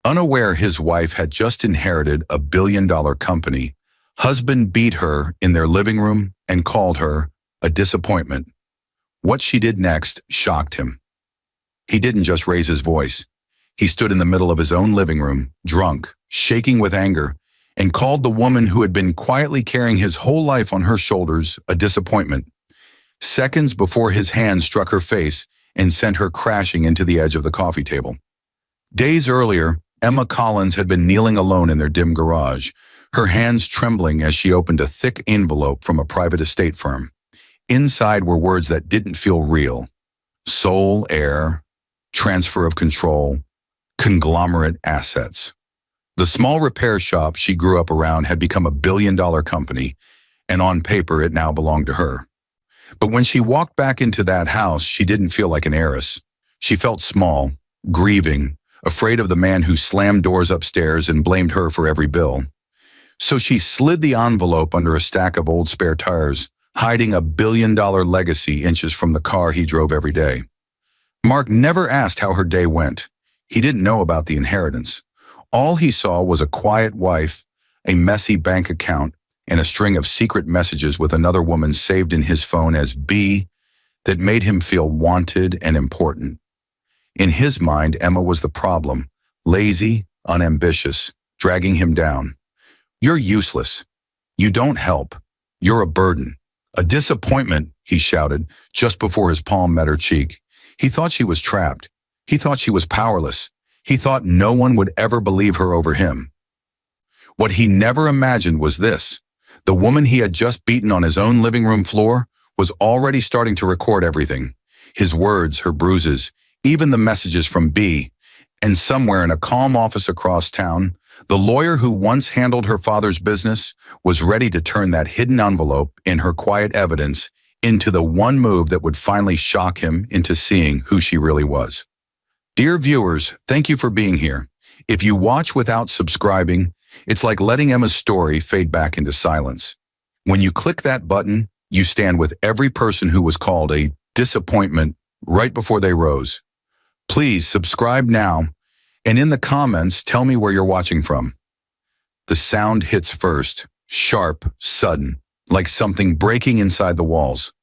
Unaware his wife had just inherited a billion-dollar company, husband beat her in their living room and called her a disappointment. What she did next shocked him. He didn't just raise his voice. He stood in the middle of his own living room, drunk, shaking with anger, and called the woman who had been quietly carrying his whole life on her shoulders a disappointment. Seconds before his hand struck her face and sent her crashing into the edge of the coffee table. Days earlier, Emma Collins had been kneeling alone in their dim garage, her hands trembling as she opened a thick envelope from a private estate firm. Inside were words that didn't feel real. Sole heir, transfer of control, conglomerate assets. The small repair shop she grew up around had become a billion-dollar company, and on paper it now belonged to her. But when she walked back into that house, she didn't feel like an heiress. She felt small, grieving, afraid of the man who slammed doors upstairs and blamed her for every bill. So she slid the envelope under a stack of old spare tires, hiding a billion-dollar legacy inches from the car he drove every day. Mark never asked how her day went. He didn't know about the inheritance. All he saw was a quiet wife, a messy bank account, and a string of secret messages with another woman saved in his phone as B that made him feel wanted and important. In his mind, Emma was the problem, lazy, unambitious, dragging him down. "You're useless. You don't help. You're a burden. A disappointment," he shouted just before his palm met her cheek. He thought she was trapped. He thought she was powerless. He thought no one would ever believe her over him. What he never imagined was this. The woman he had just beaten on his own living room floor was already starting to record everything. His words, her bruises, even the messages from B. And somewhere in a calm office across town, the lawyer who once handled her father's business was ready to turn that hidden envelope in her quiet evidence into the one move that would finally shock him into seeing who she really was. Dear viewers, thank you for being here. If you watch without subscribing, it's like letting Emma's story fade back into silence. When you click that button, you stand with every person who was called a disappointment right before they rose. Please subscribe now, and in the comments, tell me where you're watching from. The sound hits first, sharp, sudden, like something breaking inside the walls.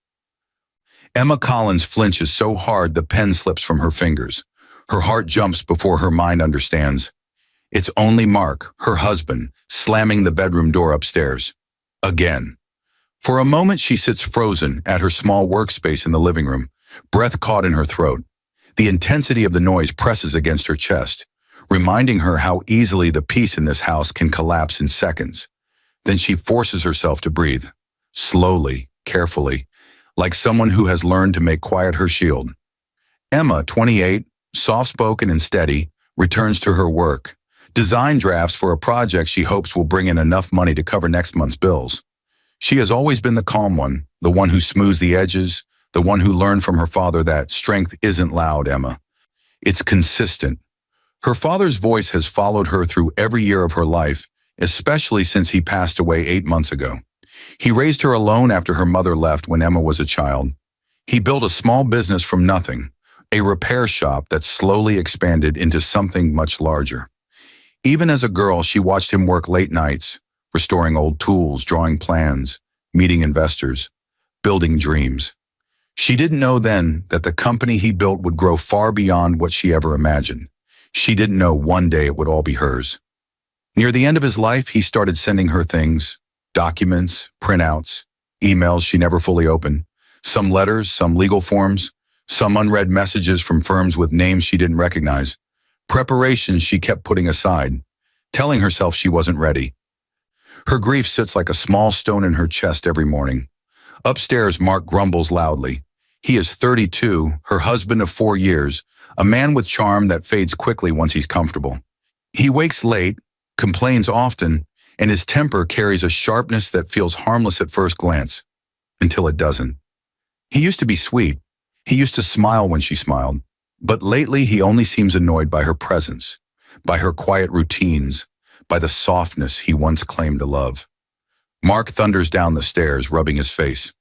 Emma Collins flinches so hard the pen slips from her fingers. Her heart jumps before her mind understands. It's only Mark, her husband, slamming the bedroom door upstairs. Again. For a moment, she sits frozen at her small workspace in the living room, breath caught in her throat. The intensity of the noise presses against her chest, reminding her how easily the peace in this house can collapse in seconds. Then she forces herself to breathe, slowly, carefully, like someone who has learned to make quiet her shield. Emma, 28, soft-spoken and steady, returns to her work. Design drafts for a project she hopes will bring in enough money to cover next month's bills. She has always been the calm one, the one who smooths the edges, the one who learned from her father that strength isn't loud, Emma. It's consistent. Her father's voice has followed her through every year of her life, especially since he passed away 8 months ago. He raised her alone after her mother left when Emma was a child. He built a small business from nothing, a repair shop that slowly expanded into something much larger. Even as a girl, she watched him work late nights, restoring old tools, drawing plans, meeting investors, building dreams. She didn't know then that the company he built would grow far beyond what she ever imagined. She didn't know one day it would all be hers. Near the end of his life, he started sending her things, documents, printouts, emails she never fully opened, some letters, some legal forms, some unread messages from firms with names she didn't recognize, preparations she kept putting aside, telling herself she wasn't ready. Her grief sits like a small stone in her chest every morning. Upstairs, Mark grumbles loudly. He is 32, her husband of 4 years, a man with charm that fades quickly once he's comfortable. He wakes late, complains often, and his temper carries a sharpness that feels harmless at first glance, until it doesn't. He used to be sweet. He used to smile when she smiled, but lately he only seems annoyed by her presence, by her quiet routines, by the softness he once claimed to love. Mark thunders down the stairs, rubbing his face.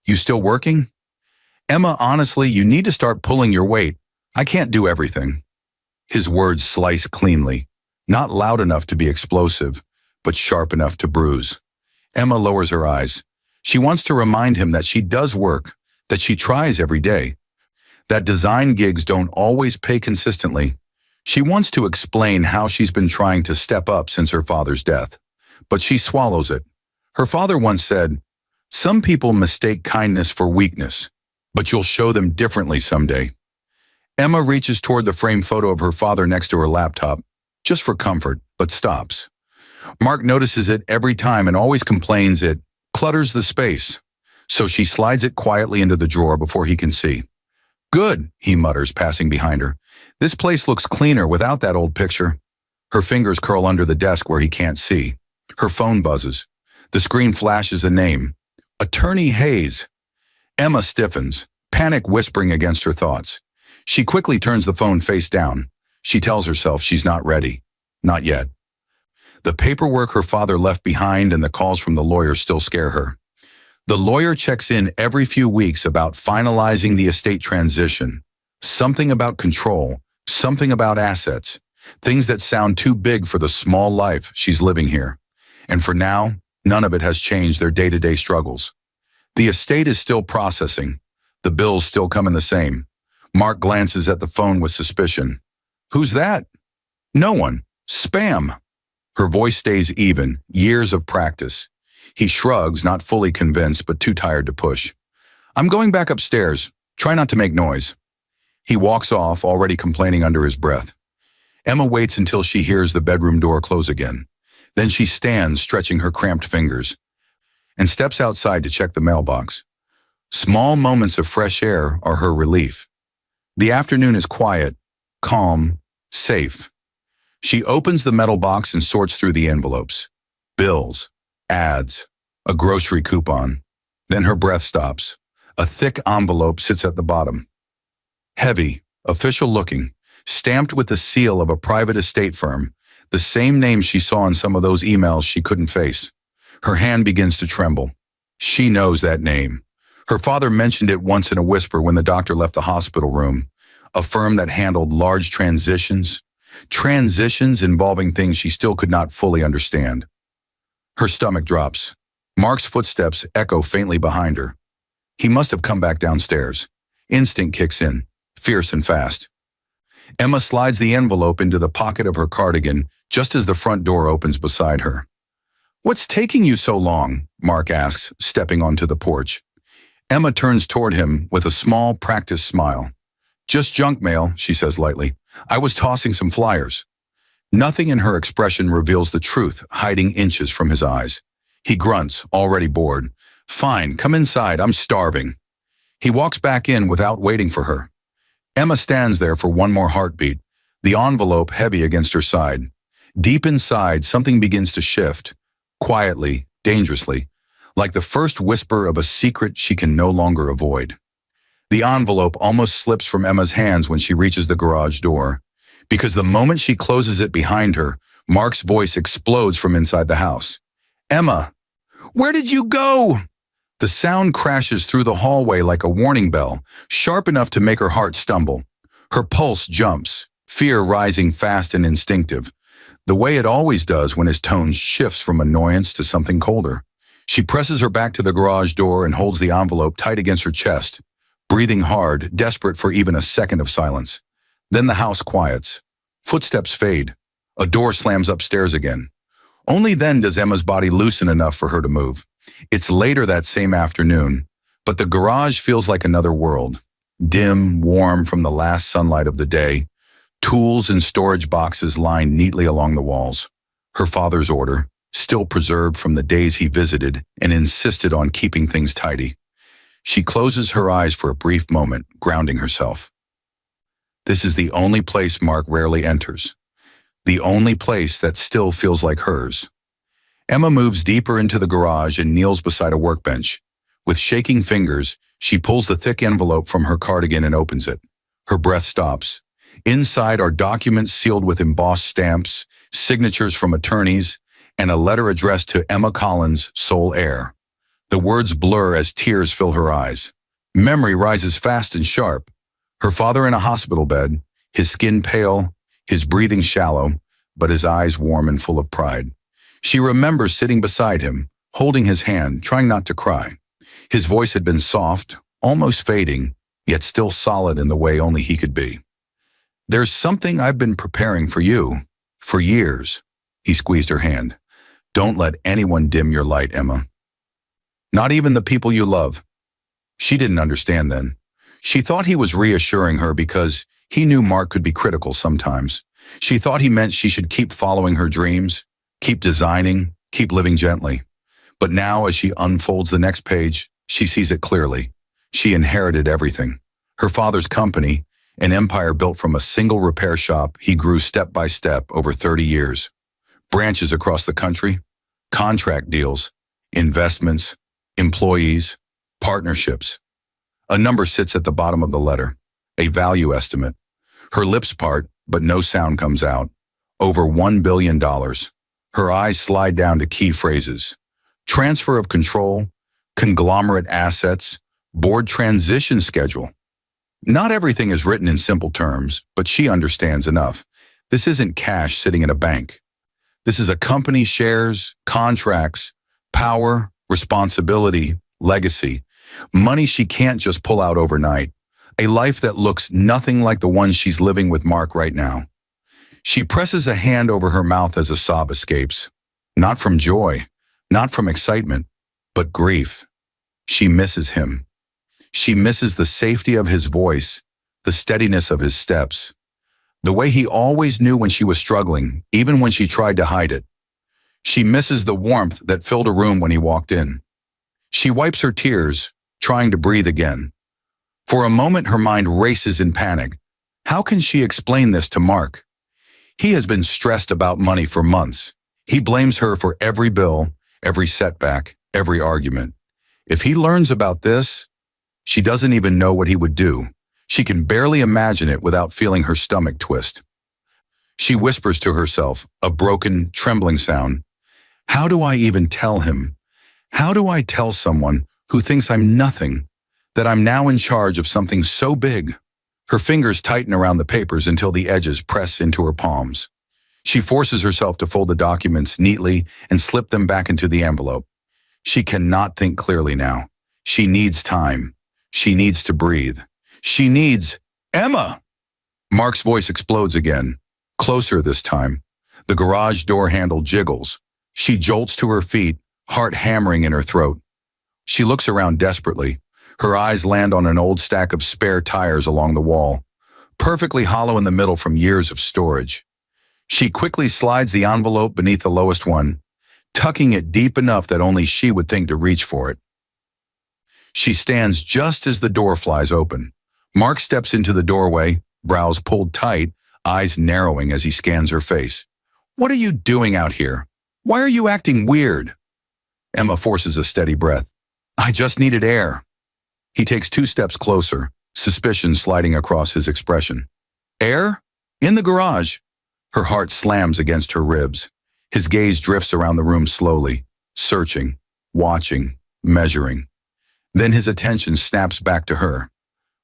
"You still working?" "Emma, honestly, you need to start pulling your weight. I can't do everything." His words slice cleanly, Not loud enough to be explosive, but sharp enough to bruise. Emma lowers her eyes. She wants to remind him that she does work, that she tries every day, that design gigs don't always pay consistently. She wants to explain how she's been trying to step up since her father's death, but she swallows it. Her father once said, "Some people mistake kindness for weakness, but you'll show them differently someday." Emma reaches toward the framed photo of her father next to her laptop, just for comfort, but stops. Mark notices it every time and always complains it clutters the space, so she slides it quietly into the drawer before he can see. "Good," he mutters, passing behind her. "This place looks cleaner without that old picture." Her fingers curl under the desk where he can't see. Her phone buzzes. The screen flashes a name. Attorney Hayes. Emma stiffens, panic whispering against her thoughts. She quickly turns the phone face down. She tells herself she's not ready. Not yet. The paperwork her father left behind and the calls from the lawyer still scare her. The lawyer checks in every few weeks about finalizing the estate transition. Something about control, something about assets, things that sound too big for the small life she's living here. And for now, none of it has changed their day-to-day struggles. The estate is still processing. The bills still coming the same. Mark glances at the phone with suspicion. "Who's that?" "No one. Spam." Her voice stays even, years of practice. He shrugs, not fully convinced, but too tired to push. "I'm going back upstairs. Try not to make noise." He walks off, already complaining under his breath. Emma waits until she hears the bedroom door close again. Then she stands, stretching her cramped fingers, and steps outside to check the mailbox. Small moments of fresh air are her relief. The afternoon is quiet, calm, safe. She opens the metal box and sorts through the envelopes. Bills, ads, a grocery coupon. Then her breath stops. A thick envelope sits at the bottom. Heavy, official-looking, stamped with the seal of a private estate firm, the same name she saw in some of those emails she couldn't face. Her hand begins to tremble. She knows that name. Her father mentioned it once in a whisper when the doctor left the hospital room. A firm that handled large transitions involving things she still could not fully understand. Her stomach drops. Mark's footsteps echo faintly behind her. He must have come back downstairs. Instinct kicks in, fierce and fast. Emma slides the envelope into the pocket of her cardigan just as the front door opens beside her. "What's taking you so long?" Mark asks, stepping onto the porch. Emma turns toward him with a small, practiced smile. "Just junk mail," she says lightly. "I was tossing some flyers." Nothing in her expression reveals the truth, hiding inches from his eyes. He grunts, already bored. "Fine, come inside, I'm starving." He walks back in without waiting for her. Emma stands there for one more heartbeat, the envelope heavy against her side. Deep inside, something begins to shift, quietly, dangerously, like the first whisper of a secret she can no longer avoid. The envelope almost slips from Emma's hands when she reaches the garage door, because the moment she closes it behind her, Mark's voice explodes from inside the house. "Emma, where did you go?" The sound crashes through the hallway like a warning bell, sharp enough to make her heart stumble. Her pulse jumps, fear rising fast and instinctive, the way it always does when his tone shifts from annoyance to something colder. She presses her back to the garage door and holds the envelope tight against her chest, breathing hard, desperate for even a second of silence. Then the house quiets. Footsteps fade. A door slams upstairs again. Only then does Emma's body loosen enough for her to move. It's later that same afternoon, but the garage feels like another world. Dim, warm from the last sunlight of the day. Tools and storage boxes lined neatly along the walls. Her father's order, still preserved from the days he visited and insisted on keeping things tidy. She closes her eyes for a brief moment, grounding herself. This is the only place Mark rarely enters. The only place that still feels like hers. Emma moves deeper into the garage and kneels beside a workbench. With shaking fingers, she pulls the thick envelope from her cardigan and opens it. Her breath stops. Inside are documents sealed with embossed stamps, signatures from attorneys, and a letter addressed to Emma Collins, sole heir. The words blur as tears fill her eyes. Memory rises fast and sharp. Her father in a hospital bed, his skin pale, his breathing shallow, but his eyes warm and full of pride. She remembers sitting beside him, holding his hand, trying not to cry. His voice had been soft, almost fading, yet still solid in the way only he could be. "There's something I've been preparing for you, for years." He squeezed her hand. "Don't let anyone dim your light, Emma. Not even the people you love." She didn't understand then. She thought he was reassuring her because he knew Mark could be critical sometimes. She thought he meant she should keep following her dreams, keep designing, keep living gently. But now, as she unfolds the next page, she sees it clearly. She inherited everything. Her father's company, an empire built from a single repair shop he grew step by step over 30 years. Branches across the country, contract deals, investments, employees, partnerships. A number sits at the bottom of the letter, a value estimate. Her lips part, but no sound comes out. Over $1 billion. Her eyes slide down to key phrases. Transfer of control, conglomerate assets, board transition schedule. Not everything is written in simple terms, but she understands enough. This isn't cash sitting in a bank. This is a company shares, contracts, power, responsibility, legacy. Money she can't just pull out overnight. A life that looks nothing like the one she's living with Mark right now. She presses a hand over her mouth as a sob escapes. Not from joy, not from excitement, but grief. She misses him. She misses the safety of his voice, the steadiness of his steps, the way he always knew when she was struggling, even when she tried to hide it. She misses the warmth that filled a room when he walked in. She wipes her tears, trying to breathe again. For a moment, her mind races in panic. How can she explain this to Mark? He has been stressed about money for months. He blames her for every bill, every setback, every argument. If he learns about this, she doesn't even know what he would do. She can barely imagine it without feeling her stomach twist. She whispers to herself, a broken, trembling sound. How do I even tell him? How do I tell someone who thinks I'm nothing, that I'm now in charge of something so big? Her fingers tighten around the papers until the edges press into her palms. She forces herself to fold the documents neatly and slip them back into the envelope. She cannot think clearly now. She needs time. She needs to breathe. She needs Emma! Mark's voice explodes again, closer this time. The garage door handle jiggles. She jolts to her feet, heart hammering in her throat. She looks around desperately. Her eyes land on an old stack of spare tires along the wall, perfectly hollow in the middle from years of storage. She quickly slides the envelope beneath the lowest one, tucking it deep enough that only she would think to reach for it. She stands just as the door flies open. Mark steps into the doorway, brows pulled tight, eyes narrowing as he scans her face. "What are you doing out here? Why are you acting weird?" Emma forces a steady breath. "I just needed air." He takes 2 steps closer, suspicion sliding across his expression. "Air? In the garage." Her heart slams against her ribs. His gaze drifts around the room slowly, searching, watching, measuring. Then his attention snaps back to her.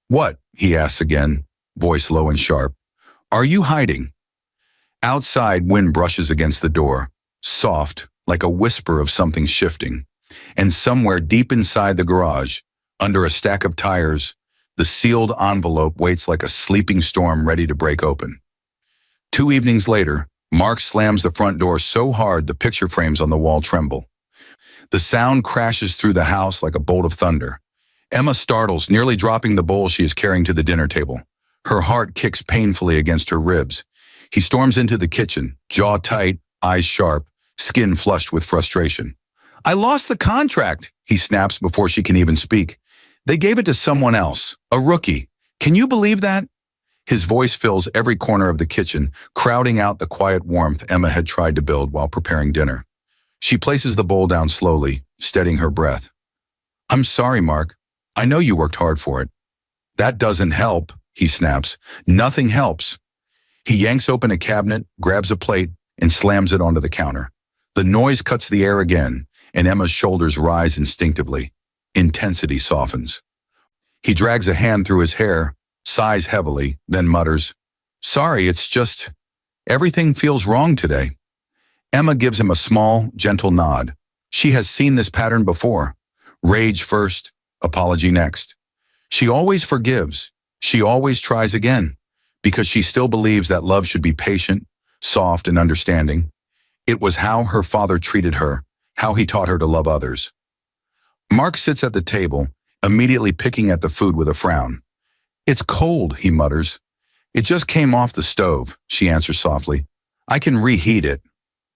"What?" he asks again, voice low and sharp. "Are you hiding?" Outside, wind brushes against the door, soft, like a whisper of something shifting. And somewhere deep inside the garage, under a stack of tires, the sealed envelope waits like a sleeping storm ready to break open. 2 evenings later, Mark slams the front door so hard the picture frames on the wall tremble. The sound crashes through the house like a bolt of thunder. Emma startles, nearly dropping the bowl she is carrying to the dinner table. Her heart kicks painfully against her ribs. He storms into the kitchen, jaw tight, eyes sharp, skin flushed with frustration. "I lost the contract," he snaps before she can even speak. "They gave it to someone else, a rookie. Can you believe that?" His voice fills every corner of the kitchen, crowding out the quiet warmth Emma had tried to build while preparing dinner. She places the bowl down slowly, steadying her breath. "I'm sorry, Mark. I know you worked hard for it." "That doesn't help," he snaps. "Nothing helps." He yanks open a cabinet, grabs a plate, and slams it onto the counter. The noise cuts the air again, and Emma's shoulders rise instinctively. Intensity softens. He drags a hand through his hair, sighs heavily, then mutters, "Sorry, it's just..." Everything feels wrong today. Emma gives him a small, gentle nod. She has seen this pattern before. Rage first, apology next. She always forgives. She always tries again, because she still believes that love should be patient, soft, and understanding. It was how her father treated her, how he taught her to love others. Mark sits at the table, immediately picking at the food with a frown. "It's cold," he mutters. "It just came off the stove," she answers softly. "I can reheat it."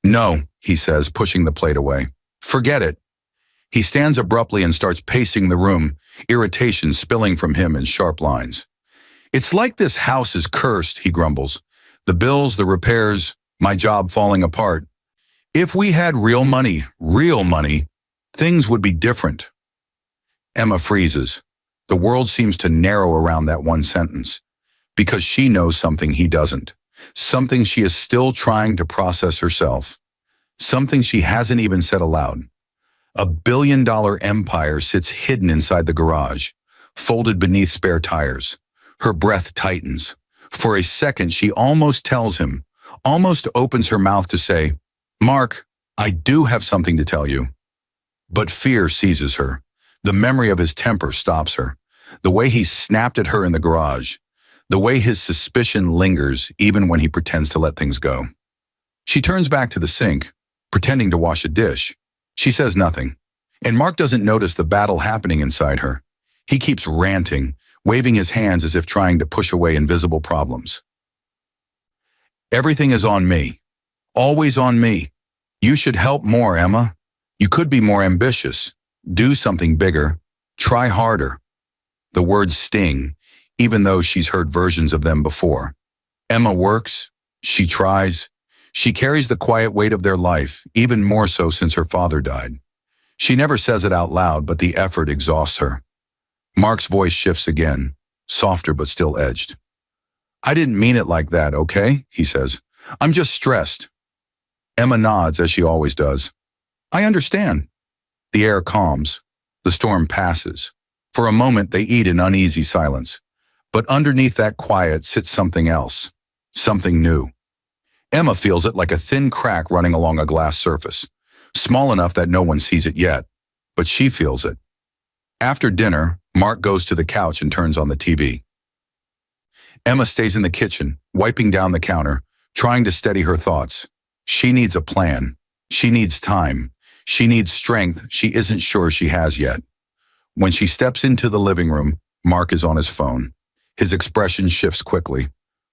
"No," he says, pushing the plate away. "Forget it." He stands abruptly and starts pacing the room, irritation spilling from him in sharp lines. "It's like this house is cursed," he grumbles. "The bills, the repairs, my job falling apart. If we had real money, things would be different." Emma freezes. The world seems to narrow around that one sentence, because she knows something he doesn't, something she is still trying to process herself, something she hasn't even said aloud. A billion-dollar empire sits hidden inside the garage, folded beneath spare tires. Her breath tightens. For a second, she almost tells him, almost opens her mouth to say, "Mark, I do have something to tell you." But fear seizes her. The memory of his temper stops her. The way he snapped at her in the garage. The way his suspicion lingers even when he pretends to let things go. She turns back to the sink, pretending to wash a dish. She says nothing, and Mark doesn't notice the battle happening inside her. He keeps ranting, waving his hands as if trying to push away invisible problems. "Everything is on me. Always on me. You should help more, Emma. You could be more ambitious. Do something bigger. Try harder." The words sting, even though she's heard versions of them before. Emma works. She tries. She carries the quiet weight of their life, even more so since her father died. She never says it out loud, but the effort exhausts her. Mark's voice shifts again, softer but still edged. "I didn't mean it like that, okay?" he says. "I'm just stressed." Emma nods, as she always does. "I understand." The air calms. The storm passes. For a moment, they eat in uneasy silence. But underneath that quiet sits something else, something new. Emma feels it like a thin crack running along a glass surface, small enough that no one sees it yet, but she feels it. After dinner, Mark goes to the couch and turns on the TV. Emma stays in the kitchen, wiping down the counter, trying to steady her thoughts. She needs a plan. She needs time. She needs strength she isn't sure she has yet. When she steps into the living room, Mark is on his phone. His expression shifts quickly,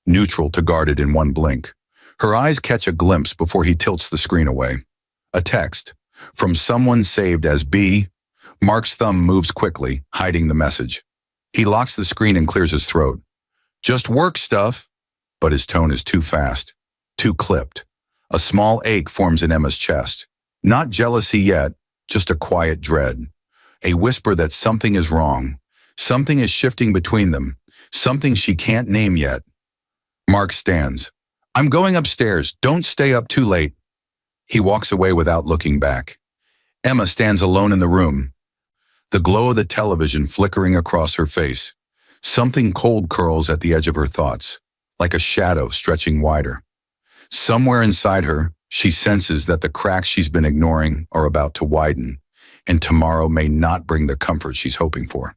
neutral to guarded in one blink. Her eyes catch a glimpse before he tilts the screen away. A text from someone saved as B. Mark's thumb moves quickly, hiding the message. He locks the screen and clears his throat. "Just work stuff." But his tone is too fast, too clipped. A small ache forms in Emma's chest. Not jealousy yet, just a quiet dread. A whisper that something is wrong. Something is shifting between them. Something she can't name yet. Mark stands. "I'm going upstairs. Don't stay up too late." He walks away without looking back. Emma stands alone in the room, the glow of the television flickering across her face. Something cold curls at the edge of her thoughts, like a shadow stretching wider. Somewhere inside her, she senses that the cracks she's been ignoring are about to widen, and tomorrow may not bring the comfort she's hoping for.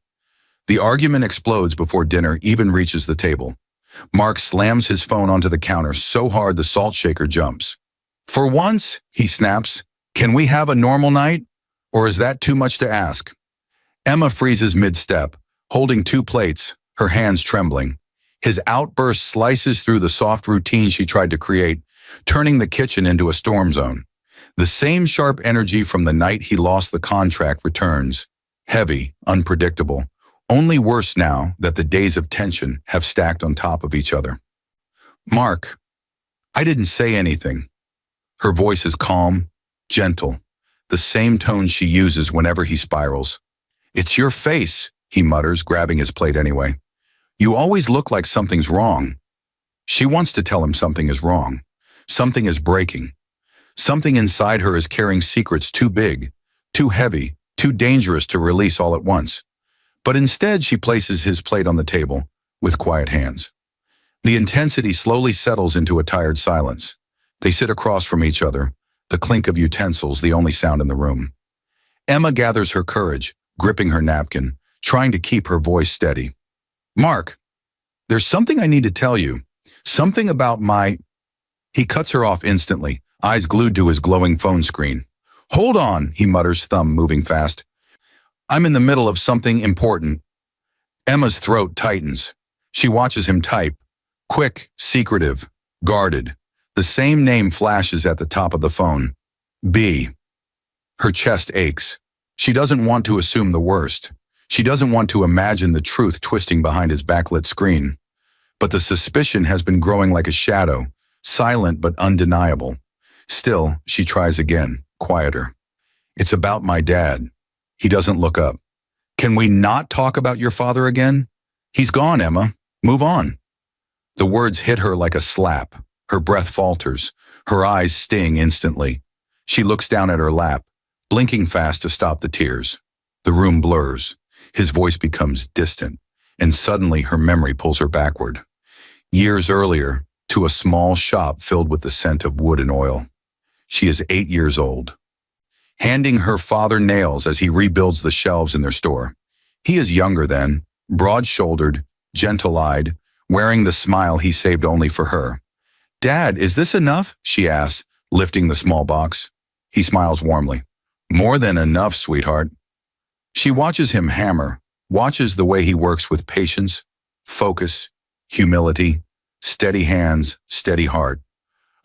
The argument explodes before dinner even reaches the table. Mark slams his phone onto the counter so hard the salt shaker jumps. "For once," he snaps, "can we have a normal night? Or is that too much to ask?" Emma freezes mid-step, holding two plates, her hands trembling. His outburst slices through the soft routine she tried to create, turning the kitchen into a storm zone. The same sharp energy from the night he lost the contract returns, heavy, unpredictable, only worse now that the days of tension have stacked on top of each other. "Mark, I didn't say anything." Her voice is calm, gentle, the same tone she uses whenever he spirals. "It's your face," he mutters, grabbing his plate anyway. "You always look like something's wrong." She wants to tell him something is wrong. Something is breaking. Something inside her is carrying secrets too big, too heavy, too dangerous to release all at once. But instead she places his plate on the table with quiet hands. The intensity slowly settles into a tired silence. They sit across from each other, the clink of utensils the only sound in the room. Emma gathers her courage, gripping her napkin, trying to keep her voice steady. Mark, there's something I need to tell you. Something about my... He cuts her off instantly, eyes glued to his glowing phone screen. Hold on, he mutters, thumb moving fast. I'm in the middle of something important. Emma's throat tightens. She watches him type. Quick, secretive, guarded. The same name flashes at the top of the phone. B. Her chest aches. She doesn't want to assume the worst. She doesn't want to imagine the truth twisting behind his backlit screen. But the suspicion has been growing like a shadow, silent but undeniable. Still, she tries again, quieter. It's about my dad. He doesn't look up. Can we not talk about your father again? He's gone, Emma. Move on. The words hit her like a slap. Her breath falters. Her eyes sting instantly. She looks down at her lap, blinking fast to stop the tears. The room blurs. His voice becomes distant, and suddenly her memory pulls her backward. Years earlier, to a small shop filled with the scent of wood and oil. She is 8 years old, handing her father nails as he rebuilds the shelves in their store. He is younger then, broad-shouldered, gentle-eyed, wearing the smile he saved only for her. Dad, is this enough? She asks, lifting the small box. He smiles warmly. More than enough, sweetheart. She watches him hammer, watches the way he works with patience, focus, humility, steady hands, steady heart.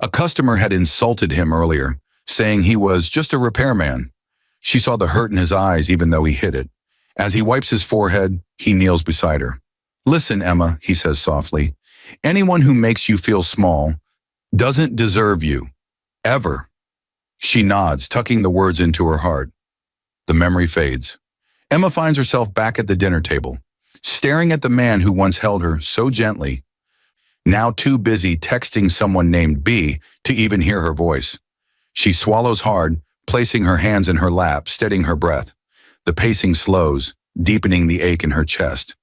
A customer had insulted him earlier, saying he was just a repairman. She saw the hurt in his eyes even though he hid it. As he wipes his forehead, he kneels beside her. Listen, Emma, he says softly. Anyone who makes you feel small doesn't deserve you. Ever. She nods, tucking the words into her heart. The memory fades. Emma finds herself back at the dinner table, staring at the man who once held her so gently, now too busy texting someone named B to even hear her voice. She swallows hard, placing her hands in her lap, steadying her breath. The pacing slows, deepening the ache in her chest.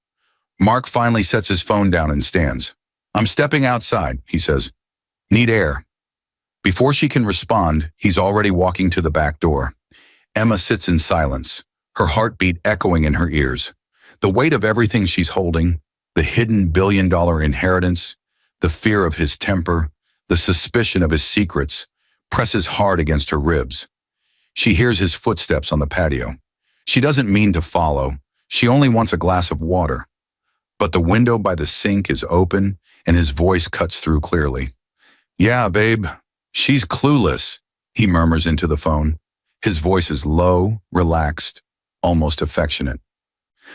Mark finally sets his phone down and stands. I'm stepping outside, he says. Need air. Before she can respond, he's already walking to the back door. Emma sits in silence, her heartbeat echoing in her ears. The weight of everything she's holding, the hidden billion-dollar inheritance, the fear of his temper, the suspicion of his secrets, presses hard against her ribs. She hears his footsteps on the patio. She doesn't mean to follow. She only wants a glass of water. But the window by the sink is open, and his voice cuts through clearly. Yeah, babe, she's clueless, he murmurs into the phone. His voice is low, relaxed, almost affectionate.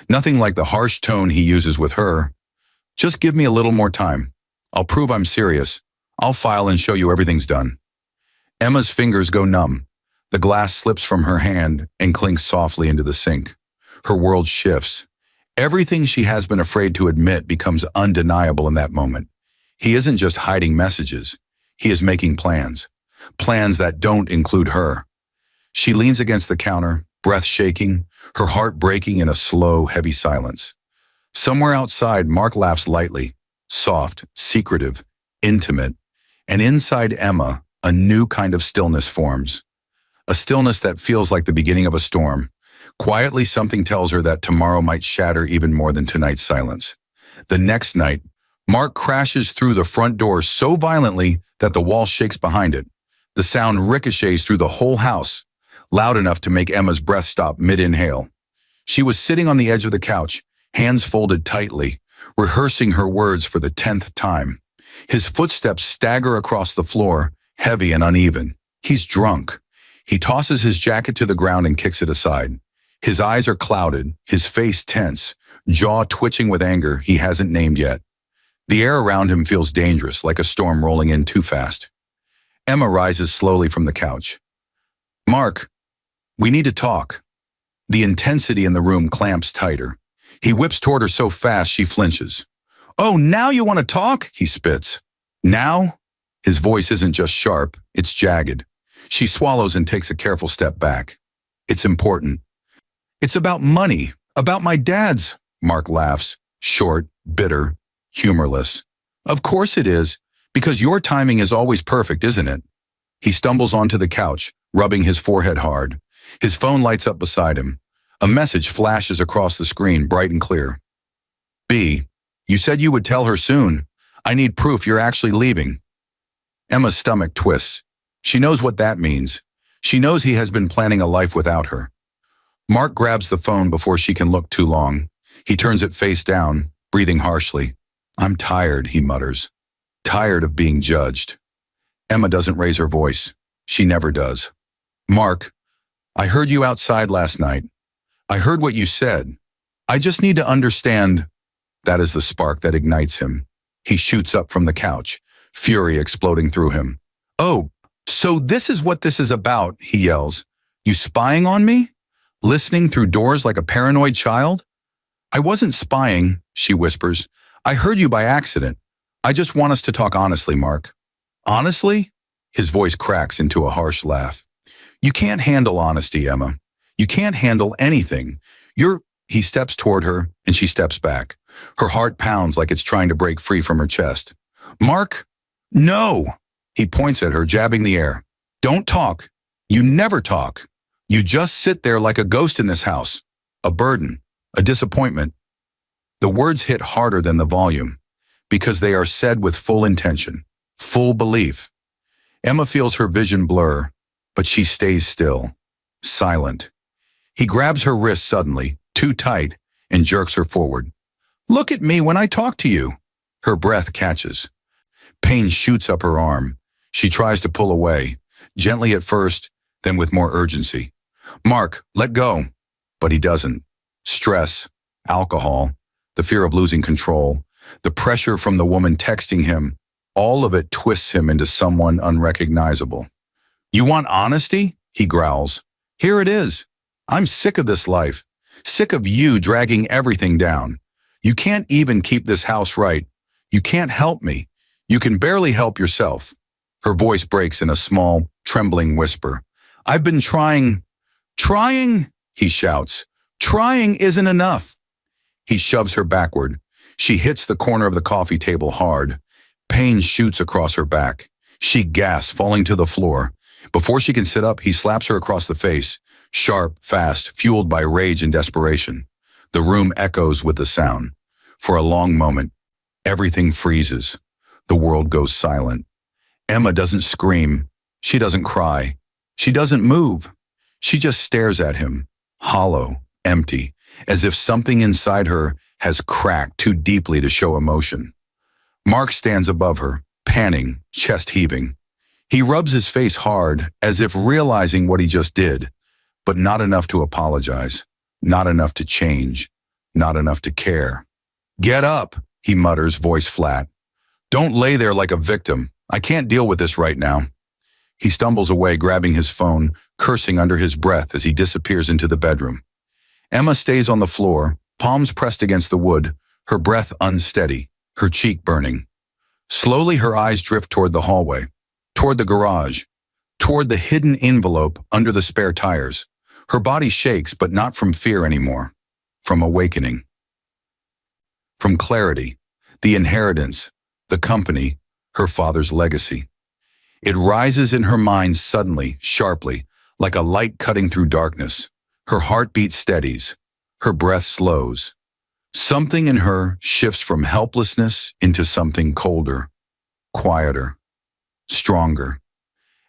Nothing like the harsh tone he uses with her. Just give me a little more time. I'll prove I'm serious. I'll file and show you everything's done. Emma's fingers go numb. The glass slips from her hand and clinks softly into the sink. Her world shifts. Everything she has been afraid to admit becomes undeniable in that moment. He isn't just hiding messages. He is making plans. Plans that don't include her. She leans against the counter, breath shaking, her heart breaking in a slow, heavy silence. Somewhere outside, Mark laughs lightly, soft, secretive, intimate, and inside Emma, a new kind of stillness forms. A stillness that feels like the beginning of a storm. Quietly, something tells her that tomorrow might shatter even more than tonight's silence. The next night, Mark crashes through the front door so violently that the wall shakes behind it. The sound ricochets through the whole house, loud enough to make Emma's breath stop mid-inhale. She was sitting on the edge of the couch, hands folded tightly, rehearsing her words for the 10th time. His footsteps stagger across the floor, heavy and uneven. He's drunk. He tosses his jacket to the ground and kicks it aside. His eyes are clouded, his face tense, jaw twitching with anger he hasn't named yet. The air around him feels dangerous, like a storm rolling in too fast. Emma rises slowly from the couch. Mark, we need to talk. The intensity in the room clamps tighter. He whips toward her so fast she flinches. Oh, now you want to talk? He spits. Now? His voice isn't just sharp, it's jagged. She swallows and takes a careful step back. It's important. It's about money, about my dad's. Mark laughs, short, bitter, humorless. Of course it is, because your timing is always perfect, isn't it? He stumbles onto the couch, rubbing his forehead hard. His phone lights up beside him. A message flashes across the screen, bright and clear. B, you said you would tell her soon. I need proof you're actually leaving. Emma's stomach twists. She knows what that means. She knows he has been planning a life without her. Mark grabs the phone before she can look too long. He turns it face down, breathing harshly. I'm tired, he mutters. Tired of being judged. Emma doesn't raise her voice. She never does. Mark, I heard you outside last night. I heard what you said. I just need to understand. That is the spark that ignites him. He shoots up from the couch, fury exploding through him. Oh, so this is what this is about, he yells. You spying on me? Listening through doors like a paranoid child? I wasn't spying, she whispers. I heard you by accident. I just want us to talk honestly, Mark. Honestly? His voice cracks into a harsh laugh. You can't handle honesty, Emma. You can't handle anything. He steps toward her, and she steps back. Her heart pounds like it's trying to break free from her chest. Mark? No! He points at her, jabbing the air. Don't talk. You never talk. You just sit there like a ghost in this house. A burden. A disappointment. The words hit harder than the volume, because they are said with full intention, full belief. Emma feels her vision blur, but she stays still, silent. He grabs her wrist suddenly, too tight, and jerks her forward. Look at me when I talk to you. Her breath catches. Pain shoots up her arm. She tries to pull away, gently at first, then with more urgency. Mark, let go. But he doesn't. Stress, alcohol, the fear of losing control, the pressure from the woman texting him, all of it twists him into someone unrecognizable. You want honesty? He growls. Here it is. I'm sick of this life. Sick of you dragging everything down. You can't even keep this house right. You can't help me. You can barely help yourself. Her voice breaks in a small, trembling whisper. I've been trying. Trying? He shouts. Trying isn't enough. He shoves her backward. She hits the corner of the coffee table hard. Pain shoots across her back. She gasps, falling to the floor. Before she can sit up, he slaps her across the face. Sharp, fast, fueled by rage and desperation. The room echoes with the sound. For a long moment, everything freezes. The world goes silent. Emma doesn't scream. She doesn't cry. She doesn't move. She just stares at him, hollow, empty, as if something inside her has cracked too deeply to show emotion. Mark stands above her, panting, chest heaving. He rubs his face hard, as if realizing what he just did, but not enough to apologize, not enough to change, not enough to care. Get up, he mutters, voice flat. Don't lay there like a victim. I can't deal with this right now. He stumbles away, grabbing his phone, cursing under his breath as he disappears into the bedroom. Emma stays on the floor, palms pressed against the wood, her breath unsteady, her cheek burning. Slowly her eyes drift toward the hallway, toward the garage, toward the hidden envelope under the spare tires. Her body shakes, but not from fear anymore, from awakening. From clarity, the inheritance, the company, her father's legacy. It rises in her mind suddenly, sharply, like a light cutting through darkness. Her heartbeat steadies. Her breath slows. Something in her shifts from helplessness into something colder, quieter, stronger.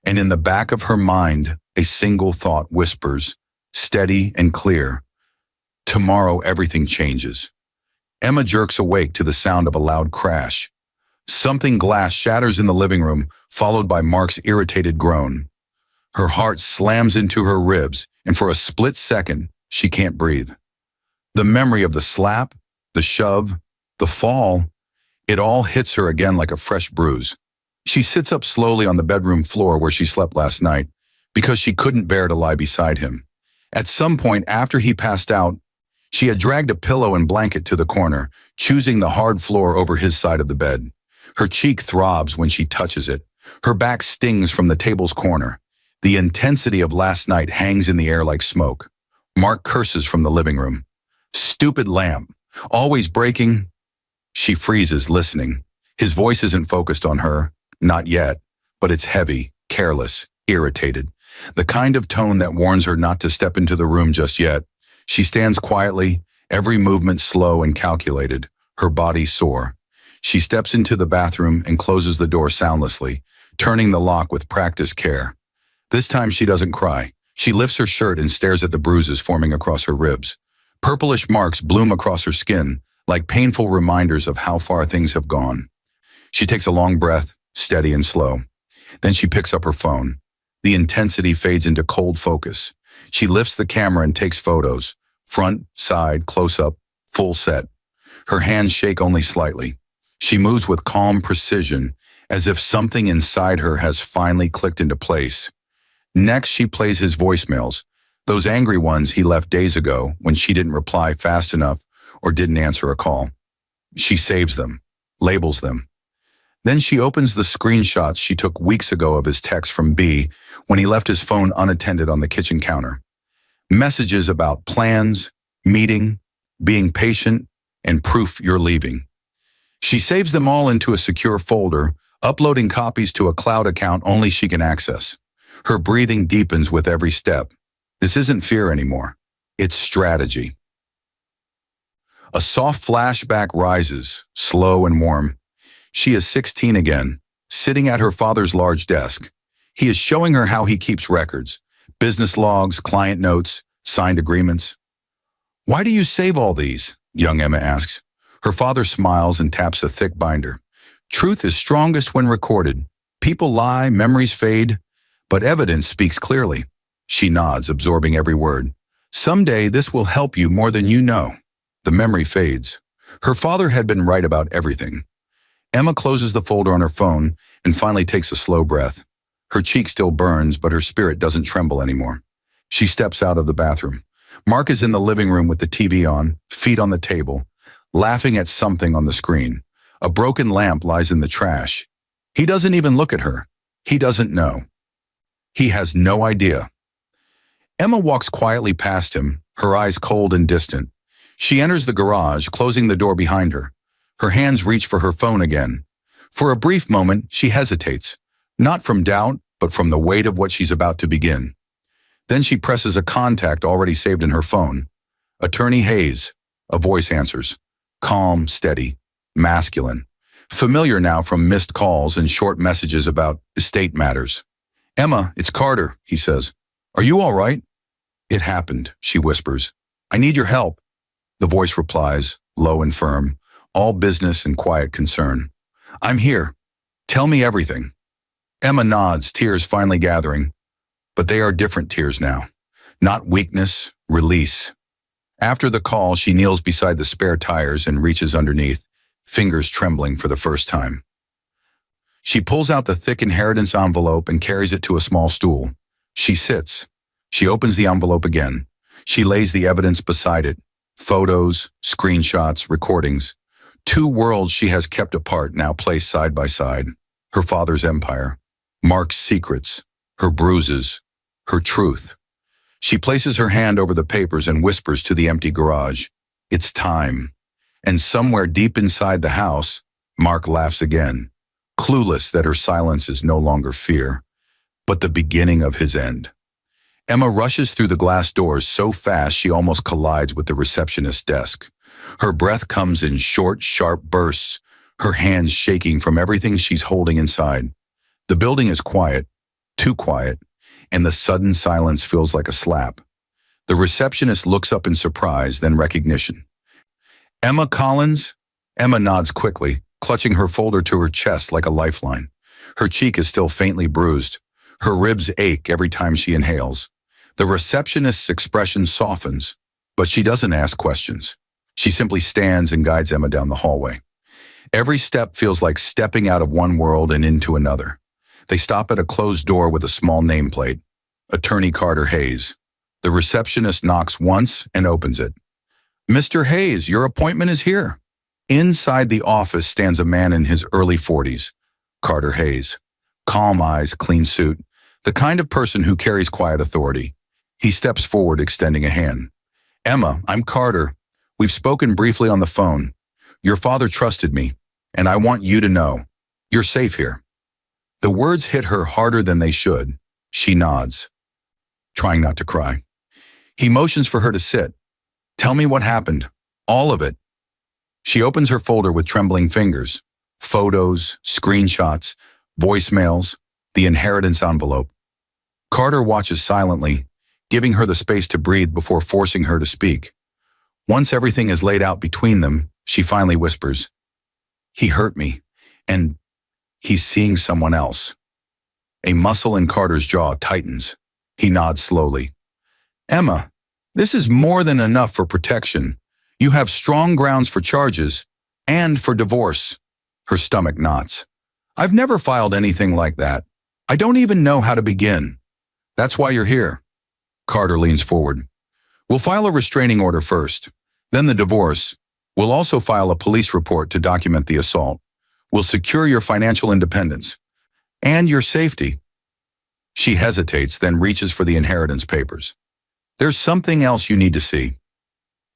And in the back of her mind, a single thought whispers, steady and clear. Tomorrow everything changes. Emma jerks awake to the sound of a loud crash. Something glass shatters in the living room, followed by Mark's irritated groan. Her heart slams into her ribs, and for a split second, she can't breathe. The memory of the slap, the shove, the fall, it all hits her again like a fresh bruise. She sits up slowly on the bedroom floor where she slept last night, because she couldn't bear to lie beside him. At some point after he passed out, she had dragged a pillow and blanket to the corner, choosing the hard floor over his side of the bed. Her cheek throbs when she touches it. Her back stings from the table's corner. The intensity of last night hangs in the air like smoke. Mark curses from the living room. Stupid lamp, always breaking. She freezes, listening. His voice isn't focused on her, not yet, but it's heavy, careless, irritated. The kind of tone that warns her not to step into the room just yet. She stands quietly, every movement slow and calculated, her body sore. She steps into the bathroom and closes the door soundlessly, turning the lock with practiced care. This time she doesn't cry. She lifts her shirt and stares at the bruises forming across her ribs. Purplish marks bloom across her skin, like painful reminders of how far things have gone. She takes a long breath, steady and slow. Then she picks up her phone. The intensity fades into cold focus. She lifts the camera and takes photos. Front, side, close-up, full set. Her hands shake only slightly. She moves with calm precision, as if something inside her has finally clicked into place. Next, she plays his voicemails, those angry ones he left days ago when she didn't reply fast enough or didn't answer a call. She saves them, labels them. Then she opens the screenshots she took weeks ago of his text from B when he left his phone unattended on the kitchen counter. Messages about plans, meeting, being patient, and proof you're leaving. She saves them all into a secure folder, uploading copies to a cloud account only she can access. Her breathing deepens with every step. This isn't fear anymore. It's strategy. A soft flashback rises, slow and warm. She is 16 again, sitting at her father's large desk. He is showing her how he keeps records, business logs, client notes, signed agreements. "Why do you save all these?" young Emma asks. Her father smiles and taps a thick binder. "Truth is strongest when recorded. People lie, memories fade, but evidence speaks clearly." She nods, absorbing every word. "Someday this will help you more than you know." The memory fades. Her father had been right about everything. Emma closes the folder on her phone and finally takes a slow breath. Her cheek still burns, but her spirit doesn't tremble anymore. She steps out of the bathroom. Mark is in the living room with the TV on, feet on the table, laughing at something on the screen. A broken lamp lies in the trash. He doesn't even look at her. He doesn't know. He has no idea. Emma walks quietly past him, her eyes cold and distant. She enters the garage, closing the door behind her. Her hands reach for her phone again. For a brief moment, she hesitates, not from doubt, but from the weight of what she's about to begin. Then she presses a contact already saved in her phone. "Attorney Hayes," a voice answers. Calm, steady, masculine. Familiar now from missed calls and short messages about estate matters. "Emma, it's Carter," he says. "Are you all right?" "It happened," she whispers. "I need your help." The voice replies, low and firm, all business and quiet concern. "I'm here. Tell me everything." Emma nods, tears finally gathering. But they are different tears now. Not weakness, release. After the call, she kneels beside the spare tires and reaches underneath, fingers trembling for the first time. She pulls out the thick inheritance envelope and carries it to a small stool. She sits. She opens the envelope again. She lays the evidence beside it. Photos, screenshots, recordings. Two worlds she has kept apart now placed side by side. Her father's empire. Mark's secrets. Her bruises. Her truth. She places her hand over the papers and whispers to the empty garage. "It's time." And somewhere deep inside the house, Mark laughs again, clueless that her silence is no longer fear, but the beginning of his end. Emma rushes through the glass doors so fast she almost collides with the receptionist's desk. Her breath comes in short, sharp bursts, her hands shaking from everything she's holding inside. The building is quiet, too quiet, and the sudden silence feels like a slap. The receptionist looks up in surprise, then recognition. "Emma Collins?" Emma nods quickly, clutching her folder to her chest like a lifeline. Her cheek is still faintly bruised. Her ribs ache every time she inhales. The receptionist's expression softens, but she doesn't ask questions. She simply stands and guides Emma down the hallway. Every step feels like stepping out of one world and into another. They stop at a closed door with a small nameplate. Attorney Carter Hayes. The receptionist knocks once and opens it. "Mr. Hayes, your appointment is here." Inside the office stands a man in his early 40s. Carter Hayes. Calm eyes, clean suit. The kind of person who carries quiet authority. He steps forward, extending a hand. "Emma, I'm Carter. We've spoken briefly on the phone. Your father trusted me. and I want you to know, you're safe here." The words hit her harder than they should. She nods, trying not to cry. He motions for her to sit. "Tell me what happened. All of it." She opens her folder with trembling fingers. Photos, screenshots, voicemails, the inheritance envelope. Carter watches silently, giving her the space to breathe before forcing her to speak. Once everything is laid out between them, she finally whispers, "He hurt me, and he's seeing someone else." A muscle in Carter's jaw tightens. He nods slowly. "Emma, this is more than enough for protection. You have strong grounds for charges and for divorce." Her stomach knots. "I've never filed anything like that. I don't even know how to begin." "That's why you're here." Carter leans forward. "We'll file a restraining order first, then the divorce. We'll also file a police report to document the assault. We'll secure your financial independence and your safety." She hesitates, then reaches for the inheritance papers. "There's something else you need to see."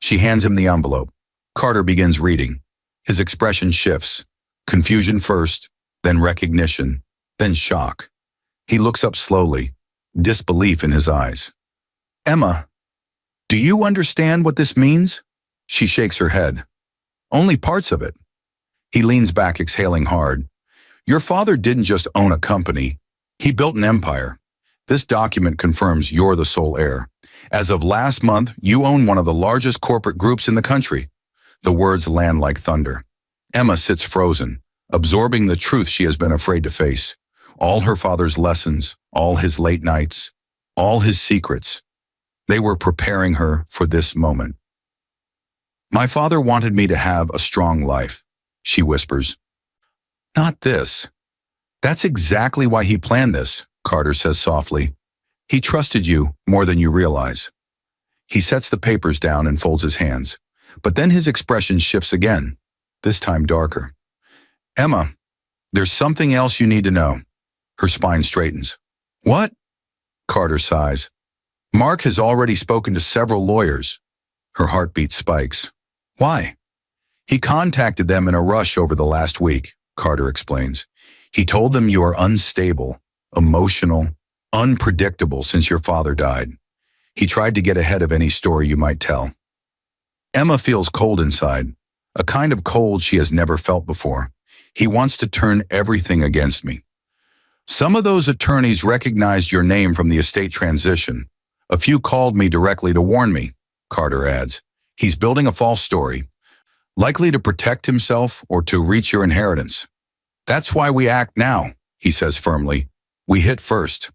She hands him the envelope. Carter begins reading. His expression shifts. Confusion first, then recognition, then shock. He looks up slowly, disbelief in his eyes. "Emma, do you understand what this means?" She shakes her head. "Only parts of it." He leans back, exhaling hard. "Your father didn't just own a company. He built an empire. This document confirms you're the sole heir. As of last month, you own one of the largest corporate groups in the country." The words land like thunder. Emma sits frozen, absorbing the truth she has been afraid to face. All her father's lessons, all his late nights, all his secrets. They were preparing her for this moment. "My father wanted me to have a strong life," she whispers. "Not this." "That's exactly why he planned this," Carter says softly. "He trusted you more than you realize." He sets the papers down and folds his hands. But then his expression shifts again, this time darker. "Emma, there's something else you need to know." Her spine straightens. "What?" Carter sighs. "Mark has already spoken to several lawyers." Her heartbeat spikes. "Why?" "He contacted them in a rush over the last week," Carter explains. "He told them you are unstable, emotional, unpredictable since your father died. He tried to get ahead of any story you might tell." Emma feels cold inside, a kind of cold she has never felt before. "He wants to turn everything against me. Some of those attorneys recognized your name from the estate transition. A few called me directly to warn me," Carter adds. "He's building a false story, likely to protect himself or to reach your inheritance. That's why we act now," he says firmly. "We hit first."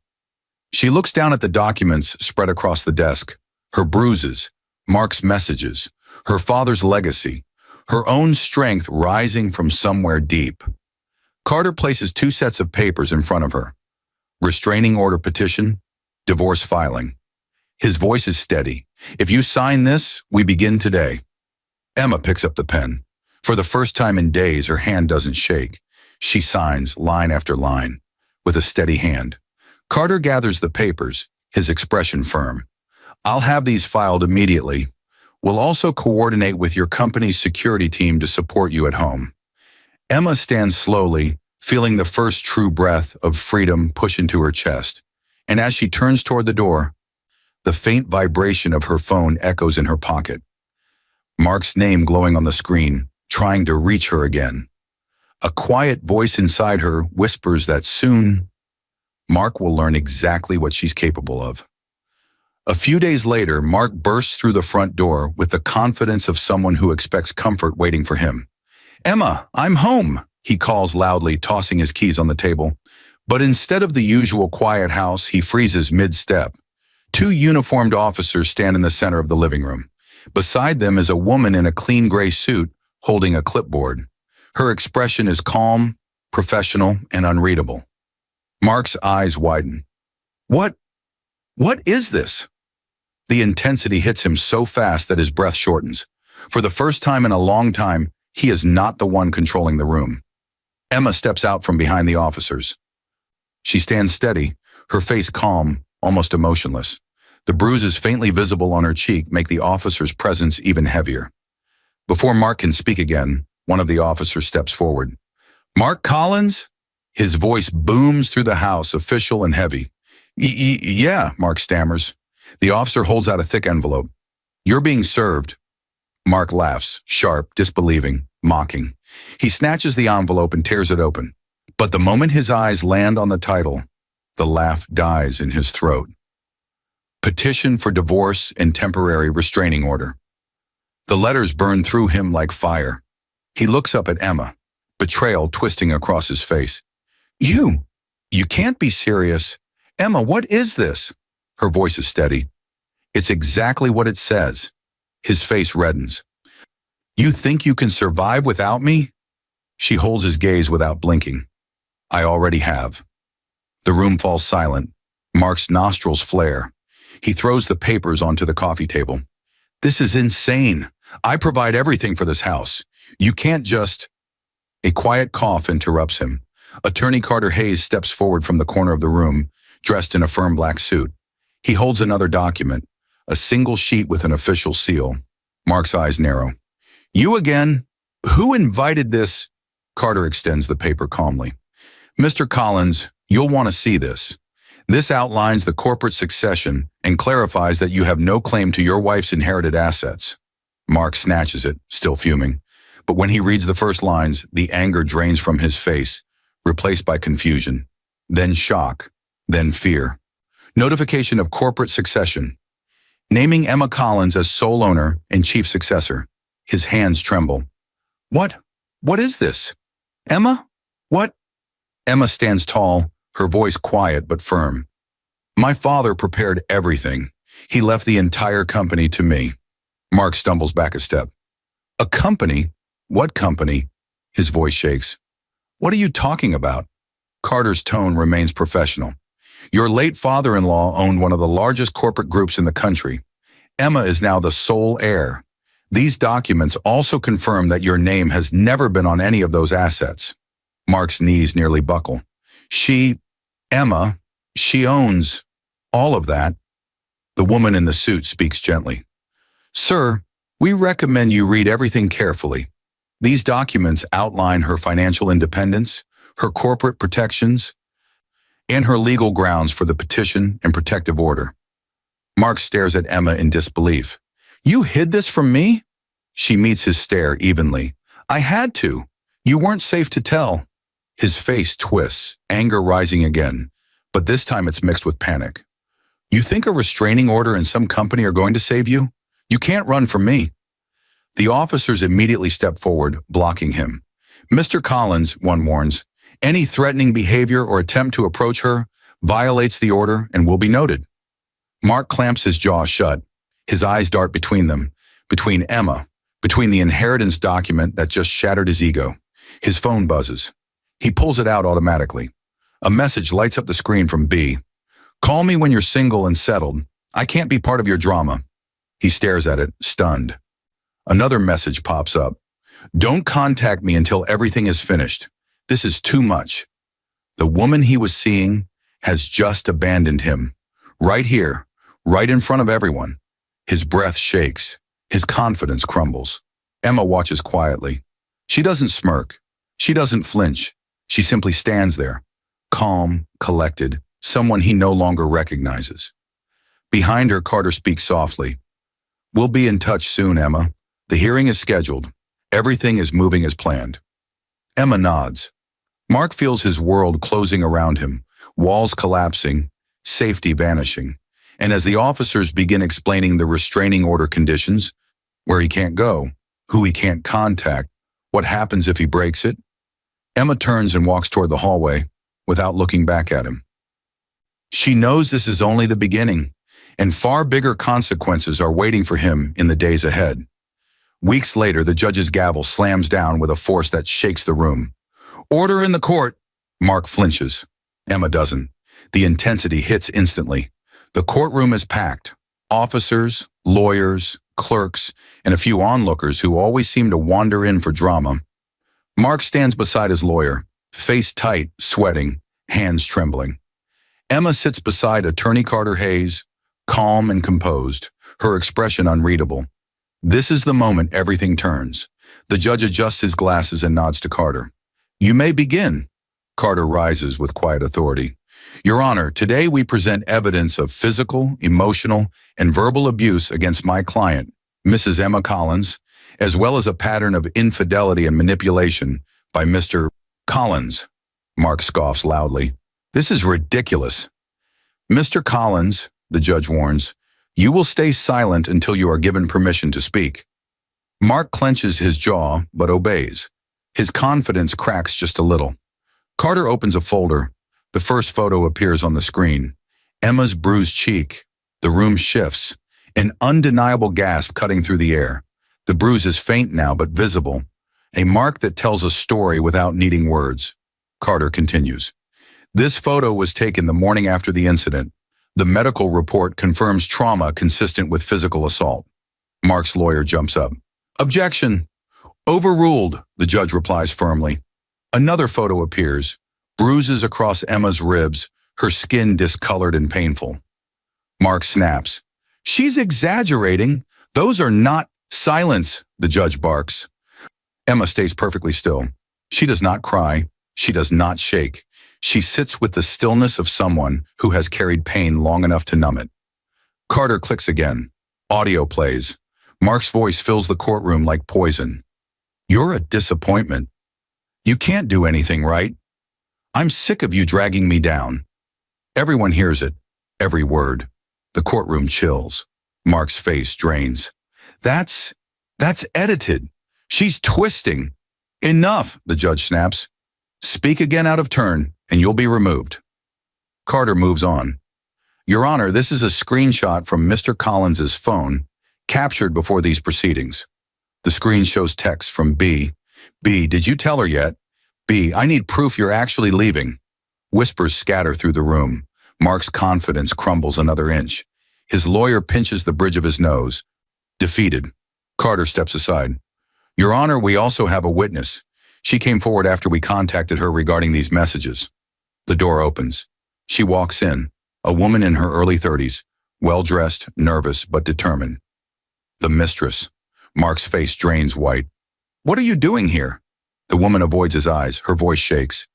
She looks down at the documents spread across the desk. Her bruises, Mark's messages, her father's legacy, her own strength rising from somewhere deep. Carter places 2 sets of papers in front of her. Restraining order petition, divorce filing. His voice is steady. "If you sign this, we begin today." Emma picks up the pen. For the first time in days, her hand doesn't shake. She signs line after line, with a steady hand. Carter gathers the papers, his expression firm. "I'll have these filed immediately. We'll also coordinate with your company's security team to support you at home." Emma stands slowly, feeling the first true breath of freedom push into her chest. And as she turns toward the door, the faint vibration of her phone echoes in her pocket. Mark's name glowing on the screen, trying to reach her again. A quiet voice inside her whispers that soon, Mark will learn exactly what she's capable of. A few days later, Mark bursts through the front door with the confidence of someone who expects comfort waiting for him. "Emma, I'm home," he calls loudly, tossing his keys on the table. But instead of the usual quiet house, he freezes mid-step. 2 uniformed officers stand in the center of the living room. Beside them is a woman in a clean gray suit holding a clipboard. Her expression is calm, professional, and unreadable. Mark's eyes widen. What is this?" The intensity hits him so fast that his breath shortens. For the first time in a long time, he is not the one controlling the room. Emma steps out from behind the officers. She stands steady, her face calm, almost emotionless. The bruises faintly visible on her cheek make the officer's presence even heavier. Before Mark can speak again, One of the officers steps forward. Mark Collins? His voice booms through the house, official and heavy. Yeah, Mark stammers. The officer holds out a thick envelope. You're being served. Mark laughs, sharp, disbelieving, mocking. He snatches the envelope and tears it open. But the moment his eyes land on the title, the laugh dies in his throat. Petition for divorce and temporary restraining order. The letters burn through him like fire. He looks up at Emma, betrayal twisting across his face. You can't be serious. Emma, what is this? Her voice is steady. It's exactly what it says. His face reddens. You think you can survive without me? She holds his gaze without blinking. I already have. The room falls silent. Mark's nostrils flare. He throws the papers onto the coffee table. This is insane. I provide everything for this house. You can't just... A quiet cough interrupts him. Attorney Carter Hayes steps forward from the corner of the room, dressed in a firm black suit. He holds another document, a single sheet with an official seal. Mark's eyes narrow. You again? Who invited this? Carter extends the paper calmly. Mr. Collins, you'll want to see this. This outlines the corporate succession and clarifies that you have no claim to your wife's inherited assets. Mark snatches it, still fuming. But when he reads the first lines, the anger drains from his face, replaced by confusion, then shock, then fear. Notification of corporate succession. Naming Emma Collins as sole owner and chief successor. His hands tremble. What? What is this? Emma? What? Emma stands tall, her voice quiet but firm. My father prepared everything. He left the entire company to me. Mark stumbles back a step. A company? What company? His voice shakes. What are you talking about? Carter's tone remains professional. Your late father-in-law owned one of the largest corporate groups in the country. Emma is now the sole heir. These documents also confirm that your name has never been on any of those assets. Mark's knees nearly buckle. Emma, she owns all of that. The woman in the suit speaks gently. Sir, we recommend you read everything carefully. These documents outline her financial independence, her corporate protections, and her legal grounds for the petition and protective order. Mark stares at Emma in disbelief. You hid this from me? She meets his stare evenly. I had to. You weren't safe to tell. His face twists, anger rising again, but this time it's mixed with panic. You think a restraining order and some company are going to save you? You can't run from me. The officers immediately step forward, blocking him. Mr. Collins, one warns, any threatening behavior or attempt to approach her violates the order and will be noted. Mark clamps his jaw shut. His eyes dart between them, between Emma, between the inheritance document that just shattered his ego. His phone buzzes. He pulls it out automatically. A message lights up the screen from B. Call me when you're single and settled. I can't be part of your drama. He stares at it, stunned. Another message pops up. Don't contact me until everything is finished. This is too much. The woman he was seeing has just abandoned him. Right here, right in front of everyone. His breath shakes. His confidence crumbles. Emma watches quietly. She doesn't smirk. She doesn't flinch. She simply stands there, calm, collected, someone he no longer recognizes. Behind her, Carter speaks softly. We'll be in touch soon, Emma. The hearing is scheduled. Everything is moving as planned. Emma nods. Mark feels his world closing around him, walls collapsing, safety vanishing. And as the officers begin explaining the restraining order conditions, where he can't go, who he can't contact, what happens if he breaks it, Emma turns and walks toward the hallway without looking back at him. She knows this is only the beginning, and far bigger consequences are waiting for him in the days ahead. Weeks later, the judge's gavel slams down with a force that shakes the room. Order in the court. Mark flinches. Emma doesn't. The intensity hits instantly. The courtroom is packed. Officers, lawyers, clerks, and a few onlookers who always seem to wander in for drama. Mark stands beside his lawyer, face tight, sweating, hands trembling. Emma sits beside Attorney Carter Hayes, calm and composed, her expression unreadable. This is the moment everything turns. The judge adjusts his glasses and nods to Carter. You may begin. Carter rises with quiet authority. Your Honor, today we present evidence of physical, emotional, and verbal abuse against my client, Mrs. Emma Collins, as well as a pattern of infidelity and manipulation by Mr. Collins. Mark scoffs loudly. This is ridiculous. Mr. Collins, the judge warns, you will stay silent until you are given permission to speak. Mark clenches his jaw, but obeys. His confidence cracks just a little. Carter opens a folder. The first photo appears on the screen. Emma's bruised cheek. The room shifts. An undeniable gasp cutting through the air. The bruise is faint now, but visible. A mark that tells a story without needing words. Carter continues. This photo was taken the morning after the incident. The medical report confirms trauma consistent with physical assault. Mark's lawyer jumps up. Objection. Overruled, the judge replies firmly. Another photo appears. Bruises across Emma's ribs, her skin discolored and painful. Mark snaps. She's exaggerating. Those are not silence, the judge barks. Emma stays perfectly still. She does not cry. She does not shake. She sits with the stillness of someone who has carried pain long enough to numb it. Carter clicks again. Audio plays. Mark's voice fills the courtroom like poison. You're a disappointment. You can't do anything right. I'm sick of you dragging me down. Everyone hears it. Every word. The courtroom chills. Mark's face drains. That's edited. She's twisting. Enough, the judge snaps. Speak again out of turn, and you'll be removed. Carter moves on. Your Honor, this is a screenshot from Mr. Collins's phone, captured before these proceedings. The screen shows text from B. B, did you tell her yet? B, I need proof you're actually leaving. Whispers scatter through the room. Mark's confidence crumbles another inch. His lawyer pinches the bridge of his nose. Defeated. Carter steps aside. Your Honor, we also have a witness. She came forward after we contacted her regarding these messages. The door opens. She walks in, a woman in her early 30s, well-dressed, nervous, but determined. The mistress. Mark's face drains white. What are you doing here? The woman avoids his eyes. Her voice shakes.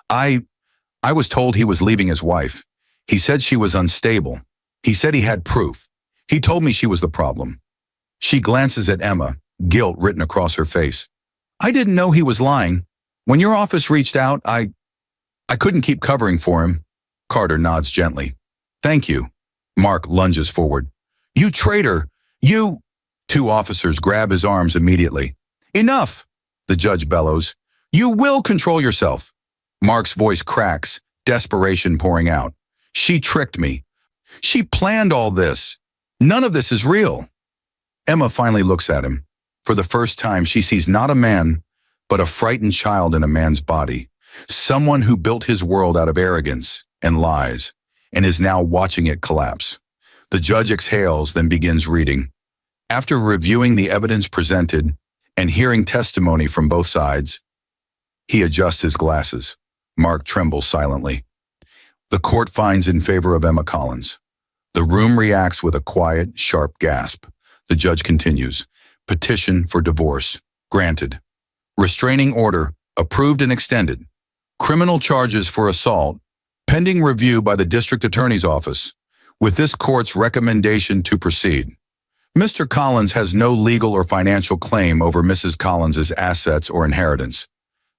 I was told he was leaving his wife. He said she was unstable. He said he had proof. He told me she was the problem. She glances at Emma, guilt written across her face. I didn't know he was lying. When your office reached out, I couldn't keep covering for him. Carter nods gently. Thank you. Mark lunges forward. You traitor! You! Two officers grab his arms immediately. Enough! The judge bellows. You will control yourself. Mark's voice cracks, desperation pouring out. She tricked me. She planned all this. None of this is real. Emma finally looks at him. For the first time, she sees not a man, but a frightened child in a man's body. Someone who built his world out of arrogance and lies, and is now watching it collapse. The judge exhales, then begins reading. After reviewing the evidence presented and hearing testimony from both sides, he adjusts his glasses. Mark trembles silently. The court finds in favor of Emma Collins. The room reacts with a quiet, sharp gasp. The judge continues. Petition for divorce. Granted. Restraining order. Approved and extended. Criminal charges for assault. Pending review by the district attorney's office. With this court's recommendation to proceed. Mr. Collins has no legal or financial claim over Mrs. Collins's assets or inheritance.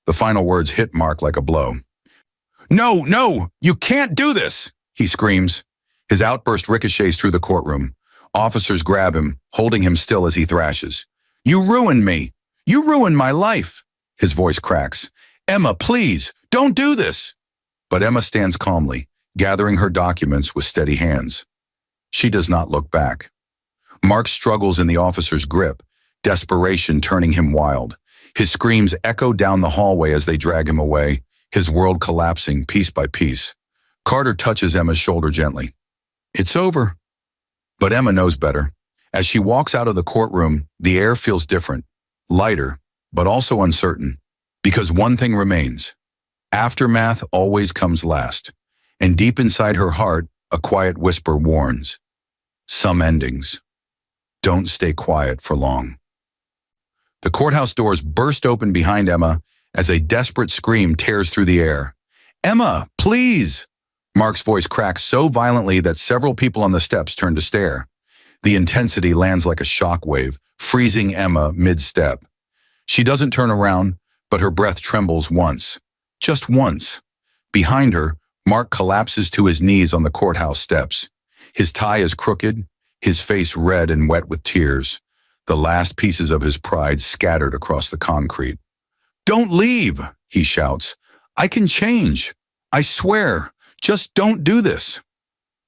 The final words hit Mark like a blow. No, you can't do this, he screams. His outburst ricochets through the courtroom. Officers grab him, holding him still as he thrashes. You ruined me. You ruined my life. His voice cracks. Emma, please, don't do this. But Emma stands calmly, gathering her documents with steady hands. She does not look back. Mark struggles in the officer's grip, desperation turning him wild. His screams echo down the hallway as they drag him away, his world collapsing piece by piece. Carter touches Emma's shoulder gently. It's over. But Emma knows better. As she walks out of the courtroom, the air feels different, lighter, but also uncertain. Because one thing remains. Aftermath always comes last. And deep inside her heart, a quiet whisper warns. Some endings don't stay quiet for long. The courthouse doors burst open behind Emma as a desperate scream tears through the air. "Emma, please!" Mark's voice cracks so violently that several people on the steps turn to stare. The intensity lands like a shockwave, freezing Emma mid-step. She doesn't turn around, but her breath trembles once. Just once. Behind her, Mark collapses to his knees on the courthouse steps. His tie is crooked, his face red and wet with tears. The last pieces of his pride scattered across the concrete. "Don't leave," he shouts. "I can change. I swear. Just don't do this."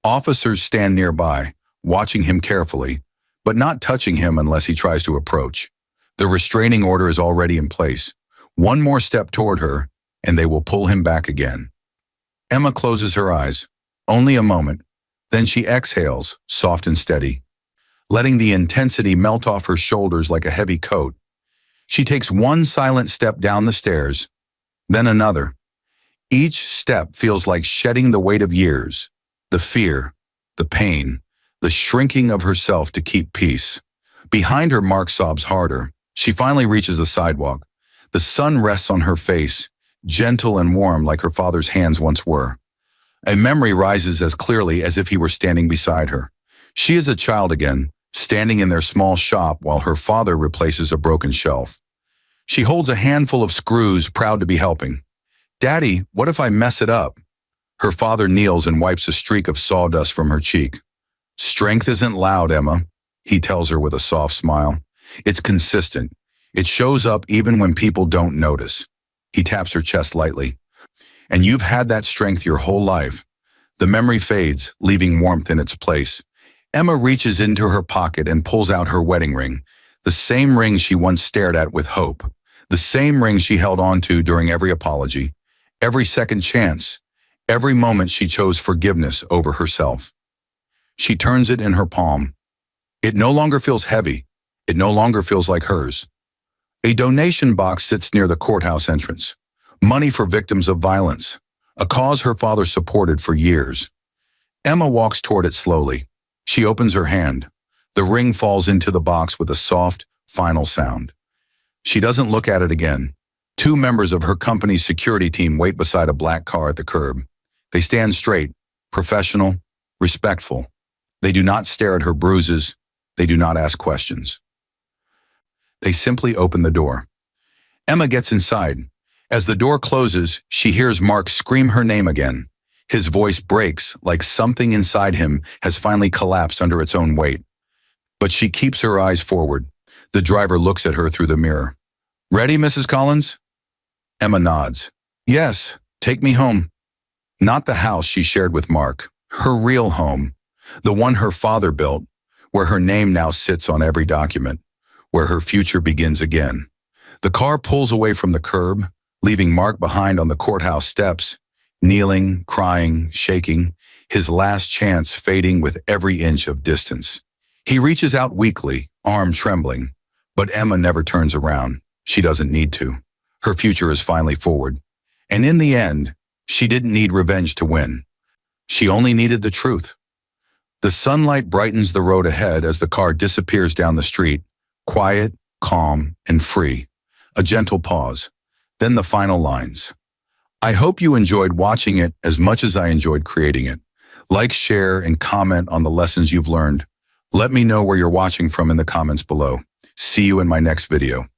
Officers stand nearby, watching him carefully, but not touching him unless he tries to approach. The restraining order is already in place. One more step toward her, and they will pull him back again. Emma closes her eyes. Only a moment. Then she exhales, soft and steady, letting the intensity melt off her shoulders like a heavy coat. She takes one silent step down the stairs, then another. Each step feels like shedding the weight of years, the fear, the pain, the shrinking of herself to keep peace. Behind her, Mark sobs harder. She finally reaches the sidewalk. The sun rests on her face, gentle and warm like her father's hands once were. A memory rises as clearly as if he were standing beside her. She is a child again, standing in their small shop while her father replaces a broken shelf. She holds a handful of screws, proud to be helping. "Daddy, what if I mess it up?" Her father kneels and wipes a streak of sawdust from her cheek. "Strength isn't loud, Emma," he tells her with a soft smile. "It's consistent. It shows up even when people don't notice." He taps her chest lightly. "And you've had that strength your whole life." The memory fades, leaving warmth in its place. Emma reaches into her pocket and pulls out her wedding ring, the same ring she once stared at with hope, the same ring she held on to during every apology, every second chance, every moment she chose forgiveness over herself. She turns it in her palm. It no longer feels heavy. It no longer feels like hers. A donation box sits near the courthouse entrance. Money for victims of violence, a cause her father supported for years. Emma walks toward it slowly. She opens her hand. The ring falls into the box with a soft, final sound. She doesn't look at it again. Two members of her company's security team wait beside a black car at the curb. They stand straight, professional, respectful. They do not stare at her bruises. They do not ask questions. They simply open the door. Emma gets inside. As the door closes, she hears Mark scream her name again. His voice breaks like something inside him has finally collapsed under its own weight. But she keeps her eyes forward. The driver looks at her through the mirror. "Ready, Mrs. Collins?" Emma nods. "Yes, take me home." Not the house she shared with Mark, her real home, the one her father built, where her name now sits on every document, where her future begins again. The car pulls away from the curb, leaving Mark behind on the courthouse steps, kneeling, crying, shaking, his last chance fading with every inch of distance. He reaches out weakly, arm trembling, but Emma never turns around. She doesn't need to. Her future is finally forward. And in the end, she didn't need revenge to win. She only needed the truth. The sunlight brightens the road ahead as the car disappears down the street, quiet, calm, and free. A gentle pause. Then the final lines. I hope you enjoyed watching it as much as I enjoyed creating it. Like, share, and comment on the lessons you've learned. Let me know where you're watching from in the comments below. See you in my next video.